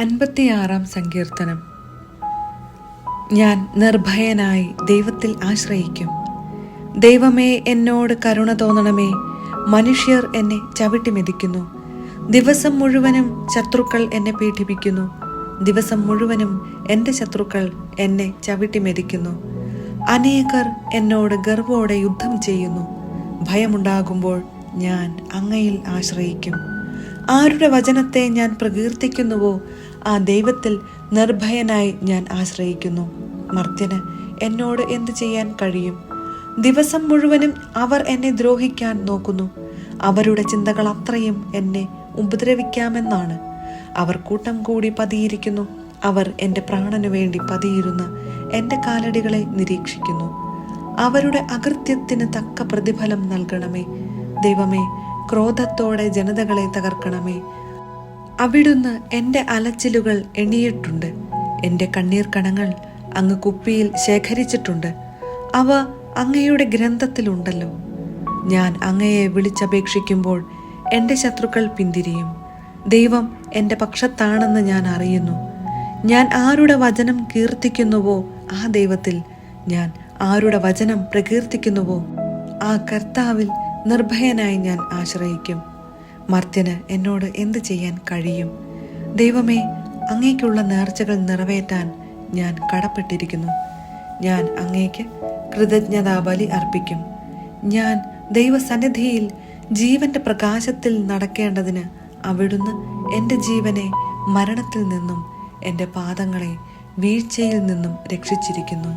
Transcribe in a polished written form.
56 സങ്കീർത്തനം. ഞാൻ നിർഭയനായി ദൈവത്തിൽ ആശ്രയിക്കും. ദൈവമേ, എന്നോട് കരുണ തോന്നണമേ. മനുഷ്യർ എന്നെ ചവിട്ടിമെതിക്കുന്നു. ദിവസം മുഴുവനും ശത്രുക്കൾ എന്നെ പീഡിപ്പിക്കുന്നു. ദിവസം മുഴുവനും എൻ്റെ ശത്രുക്കൾ എന്നെ ചവിട്ടിമെതിക്കുന്നു. അനേകർ എന്നോട് ഗർവ്വോടെ യുദ്ധം ചെയ്യുന്നു. ഭയമുണ്ടാകുമ്പോൾ ഞാൻ അങ്ങയിൽ ആശ്രയിക്കും. ആരുടെ വചനത്തെ ഞാൻ പ്രകീർത്തിക്കുന്നുവോ ആ ദൈവത്തിൽ നിർഭയനായി ഞാൻ ആശ്രയിക്കുന്നു. മർത്യന് എന്നോട് എന്ത് ചെയ്യാൻ കഴിയും? ദിവസം മുഴുവനും അവർ എന്നെ ദ്രോഹിക്കാൻ നോക്കുന്നു. അവരുടെ ചിന്തകൾ അത്രയും എന്നെ ഉപദ്രവിക്കാമെന്നാണ്. അവർ കൂട്ടം കൂടി പതിയിരിക്കുന്നു. അവർ എൻ്റെ പ്രാണനു വേണ്ടി പതിയിരുന്ന് എൻ്റെ കാലടികളെ നിരീക്ഷിക്കുന്നു. അവരുടെ അകൃത്യത്തിന് തക്ക പ്രതിഫലം നൽകണമേ. ദൈവമേ, ക്രോധത്തോടെ ജനതകളെ തകർക്കണമേ. അവിടുന്ന് എൻ്റെ അലച്ചിലുകൾ എണ്ണിയിട്ടുണ്ട്. എൻ്റെ കണ്ണീർ കണങ്ങൾ അങ്ങ് കുപ്പിയിൽ ശേഖരിച്ചിട്ടുണ്ട്. അവ അങ്ങയുടെ ഗ്രന്ഥത്തിലുണ്ടല്ലോ. ഞാൻ അങ്ങയെ വിളിച്ചപേക്ഷിക്കുമ്പോൾ എൻ്റെ ശത്രുക്കൾ പിന്തിരിയും. ദൈവം എൻ്റെ പക്ഷത്താണെന്ന് ഞാൻ അറിയുന്നു. ഞാൻ ആരുടെ വചനം കീർത്തിക്കുന്നുവോ ആ ദൈവത്തിൽ, ഞാൻ ആരുടെ വചനം പ്രകീർത്തിക്കുന്നുവോ ആ കർത്താവിൽ നിർഭയനായി ഞാൻ ആശ്രയിക്കും. മർത്യന് എന്നോട് എന്ത് ചെയ്യാൻ കഴിയും? ദൈവമേ, അങ്ങേക്കുള്ള നേർച്ചകൾ നിറവേറ്റാൻ ഞാൻ കടപ്പെട്ടിരിക്കുന്നു. ഞാൻ അങ്ങേക്ക് കൃതജ്ഞതാ ബലി അർപ്പിക്കും. ഞാൻ ദൈവസന്നിധിയിൽ ജീവന്റെ പ്രകാശത്തിൽ നടക്കേണ്ടതിന് അവിടുന്ന് എൻ്റെ ജീവനെ മരണത്തിൽ നിന്നും എൻ്റെ പാദങ്ങളെ വീഴ്ചയിൽ നിന്നും രക്ഷിച്ചിരിക്കുന്നു.